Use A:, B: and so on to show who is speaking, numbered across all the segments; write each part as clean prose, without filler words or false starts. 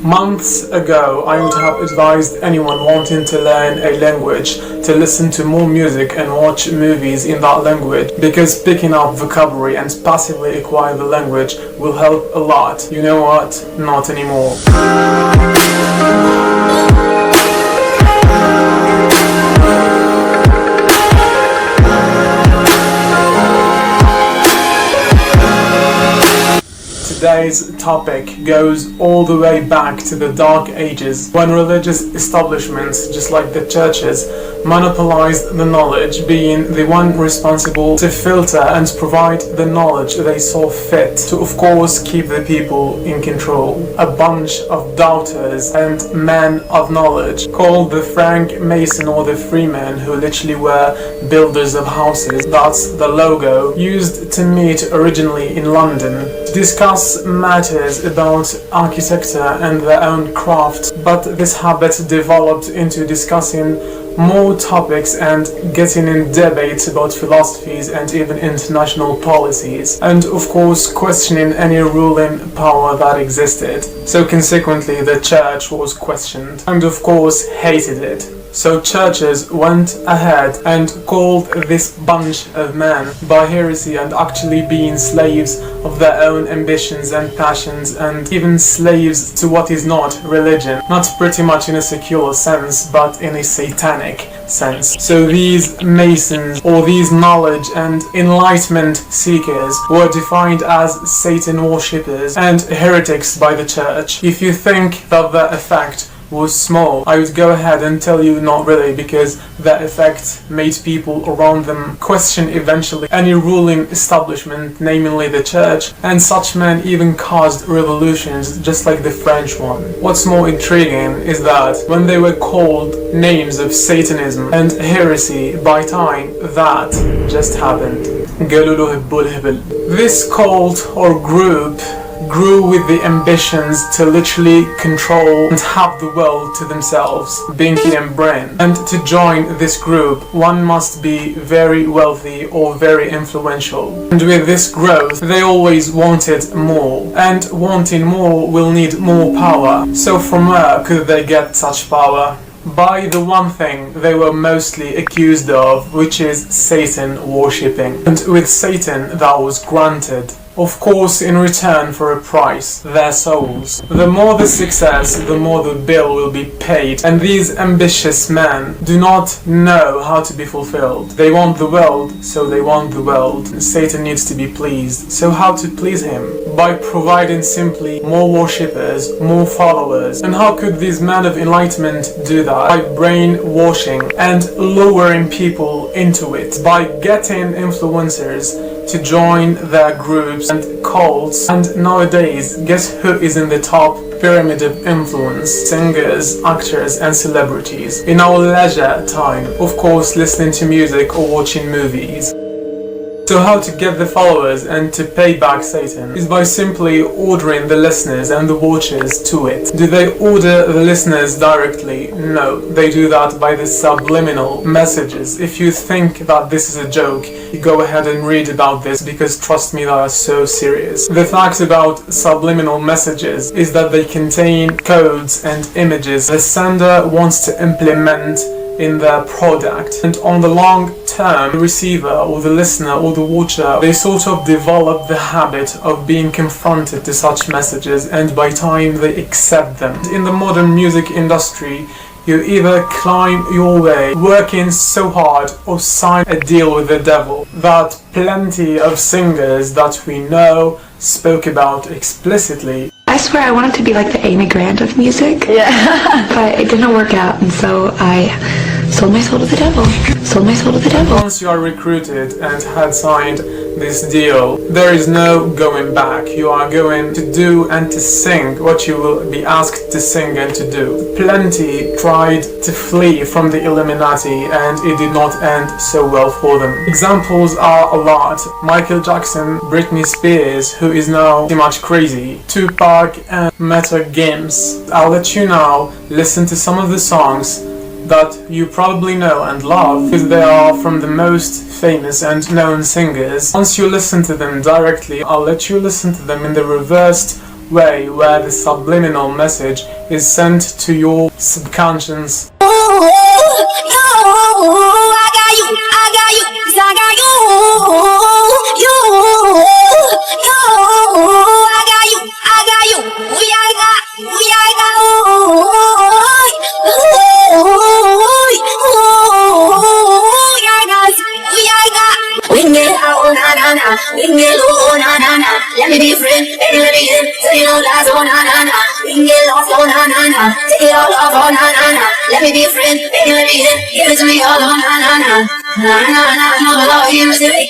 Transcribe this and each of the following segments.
A: Months ago, I would have advised anyone wanting to learn a language to listen to more music and watch movies in that language, because picking up vocabulary and passively acquire the language will help a lot. You know what? Not anymore. Today's topic goes all the way back to the Dark Ages, when religious establishments, just like the churches, monopolized the knowledge, being the one responsible to filter and provide the knowledge they saw fit to, of course, keep the people in control. A bunch of doubters and men of knowledge, called the Frank Mason or the Freemen, who literally were builders of houses, that's the logo, used to meet originally in London to discuss matters about architecture and their own craft, but this habit developed into discussing more topics and getting in debates about philosophies and even international policies, and of course questioning any ruling power that existed. So consequently the church was questioned and of course hated it. So churches went ahead and called this bunch of men by heresy and actually being slaves of their own ambitions and passions, and even slaves to what is not religion. Not pretty much in a secular sense, but in a satanic sense. So these Masons, or these knowledge and enlightenment seekers, were defined as Satan worshippers and heretics by the church. If you think that the effect was small, I would go ahead and tell you not really, because that effect made people around them question eventually any ruling establishment, namely the church, and such men even caused revolutions just like the French one. What's more intriguing is that when they were called names of Satanism and heresy, by time that just happened. This cult or group grew with the ambitions to literally control and have the world to themselves, Binky and Brain. And to join this group, one must be very wealthy or very influential. And with this growth, they always wanted more. And wanting more will need more power. So from where could they get such power? By the one thing they were mostly accused of, which is Satan worshipping. And with Satan that was granted, of course, in return for a price, their souls. The more the success, the more the bill will be paid, and these ambitious men do not know how to be fulfilled. They want the world, so they want the world. Satan needs to be pleased, so how to please him? By providing simply more worshippers, more followers. And how could these men of enlightenment do that? By brainwashing and luring people into it, by getting influencers to join their groups and cults. And nowadays, guess who is in the top pyramid of influence? Singers, actors and celebrities. In our leisure time, of course, listening to music or watching movies. So how to get the followers and to pay back Satan is by simply ordering the listeners and the watchers to it. Do they order the listeners directly? No, they do that by the subliminal messages. If you think that this is a joke, you go ahead and read about this, because trust me, they are so serious. The fact about subliminal messages is that they contain codes and images the sender wants to implement in their product, and on the long term, the receiver or the listener or the watcher, they sort of develop the habit of being confronted to such messages, and by time they accept them. In the modern music industry, you either climb your way, working so hard, or sign a deal with the devil. That plenty of singers that we know spoke about explicitly.
B: I swear I wanted to be like the Amy Grant of music.
C: Yeah.
B: But it didn't work out, and so I sold my soul to the devil. Sold my soul to the devil.
A: Once you are recruited and had signed this deal, there is no going back. You are going to do and to sing what you will be asked to sing and to do. Plenty tried to flee from the Illuminati, and it did not end so well for them. Examples are a lot. Michael Jackson, Britney Spears, who is now pretty much crazy, Tupac and Meta Games. I'll let you now listen to some of the songs that you probably know and love, because they are from the most famous and known singers. Once you listen to them directly, I'll let you listen to them in the reversed way where the subliminal message is sent to your subconscious.
C: Let me be your friend, baby, let me in. So you know lies, oh na na na. We can get lost, oh na na na. Take it all off, oh na na na. Let me be your friend, baby, let me in. Give it to me all, oh na na na. Na na na, no love you must be.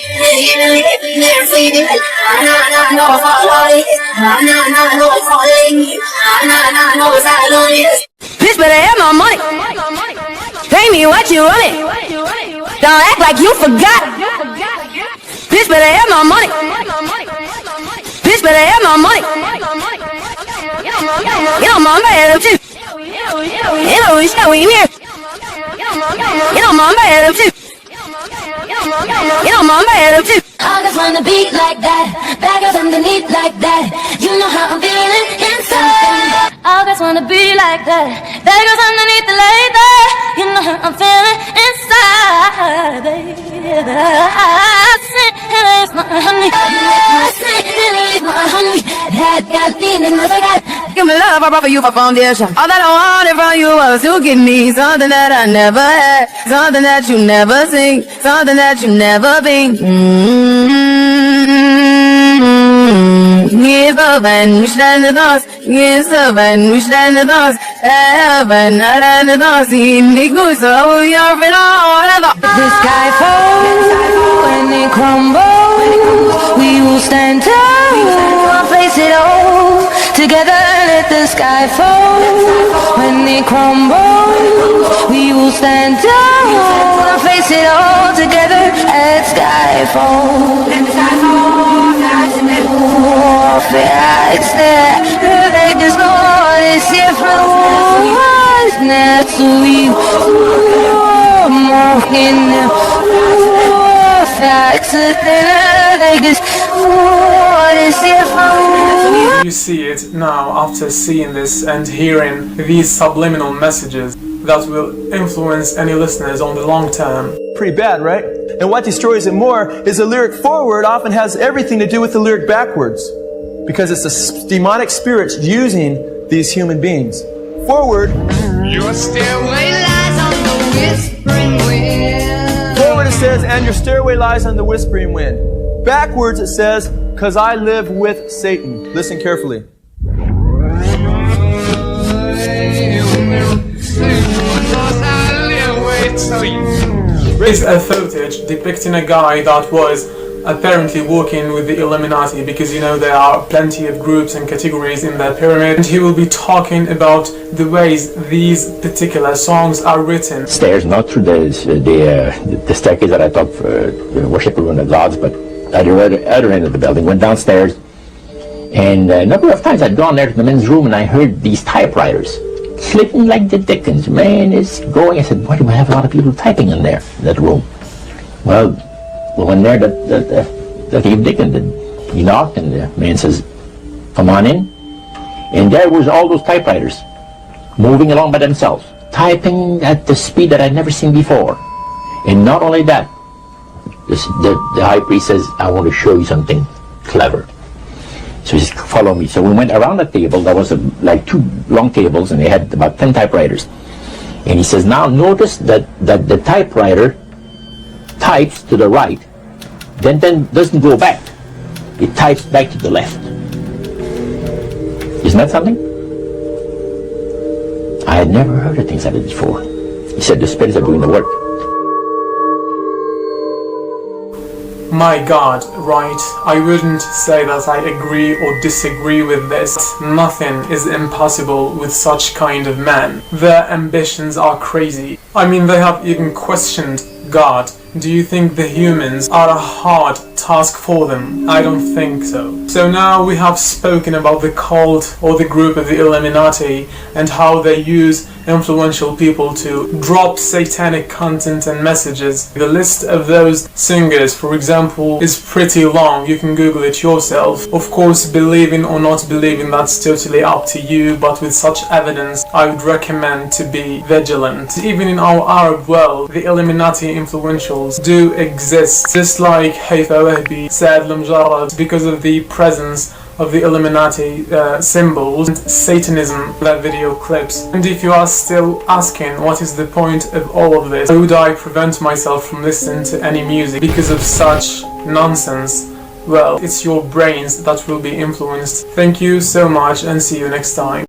C: Never feel it. Na na, no falling. Na na, no falling. Na na, no falling.
D: Bitch better have my money. Pay me what you want it. Don't act like you forgot. Bitch better have my money. Bitch better have my money. You know my man too. You know we shall we here. You know my man too. You know my man too.
C: I just wanna beat like that, back up underneath like that. You know how I'm feeling inside.
D: I just wanna be like that, back up underneath the like that. You know how I'm feeling inside, baby. I say it's my honey.
C: I say it's my honey. That got me in the got.
D: Give me love, I brought for you for foundation. All that I wanted from you was to give me something that I never had, something that you never seen, something that you never been. Give up and we stand the dance, give up and we stand the dance, heaven, I stand the dance, in the goose, so we are in all. The sky falls, when it crumbles, we will stand tall, face it all. Together let the sky fall. When it crumbles, we will stand tall and face it all together. Let sky fall. Let the sky fall. It's there. They just know it's different. It's not so we
A: You see it now after seeing this and hearing these subliminal messages that will influence any listeners on the long term.
E: Pretty bad, right? And what destroys it more is the lyric forward often has everything to do with the lyric backwards, because it's the demonic spirits using these human beings. Forward,
F: your stairway lies on the whispering wind.
E: Forward it says, and your stairway lies on the whispering wind. Backwards it says, cause I live with Satan. Listen carefully.
A: Is a footage depicting a guy that was apparently working with the Illuminati, because you know there are plenty of groups and categories in that pyramid, and he will be talking about the ways these particular songs are written.
G: Stairs, not through the staircase that I thought worship room of gods, but at the other end of the building. Went downstairs, and a number of times I'd gone there to the men's room and I heard these typewriters clicking like the dickens. Man, it's going. I said, why do I have a lot of people typing in there, in that room? Well, when there, the Dave Dickens, he knocked, and the man says, come on in. And there was all those typewriters moving along by themselves, typing at the speed that I'd never seen before. And not only that, the high priest says, I want to show you something clever. So he says, follow me. So we went around the table. There was like two long tables, and they had about 10 typewriters. And he says, now notice that the typewriter types to the right, then doesn't go back. It types back to the left. Isn't that something? I had never heard of things like this before. He said the spirits are doing the work.
A: My God, right? I wouldn't say that I agree or disagree with this. Nothing is impossible with such kind of men. Their ambitions are crazy. I mean, they have even questioned God Do you think the humans are a hard task for them? I don't think so. So now we have spoken about the cult or the group of the Illuminati and how they use influential people to drop satanic content and messages. The list of those singers, for example, is pretty long. You can Google it yourself. Of course, believing or not believing, that's totally up to you, but with such evidence, I would recommend to be vigilant. Even in our Arab world, the Illuminati influentials do exist. Just like Haifa Wahbi said Lamjarad, because of the presence of the Illuminati symbols and Satanism, that video clips. And if you are still asking what is the point of all of this, why would I prevent myself from listening to any music because of such nonsense? Well, it's your brains that will be influenced. Thank you so much and see you next time.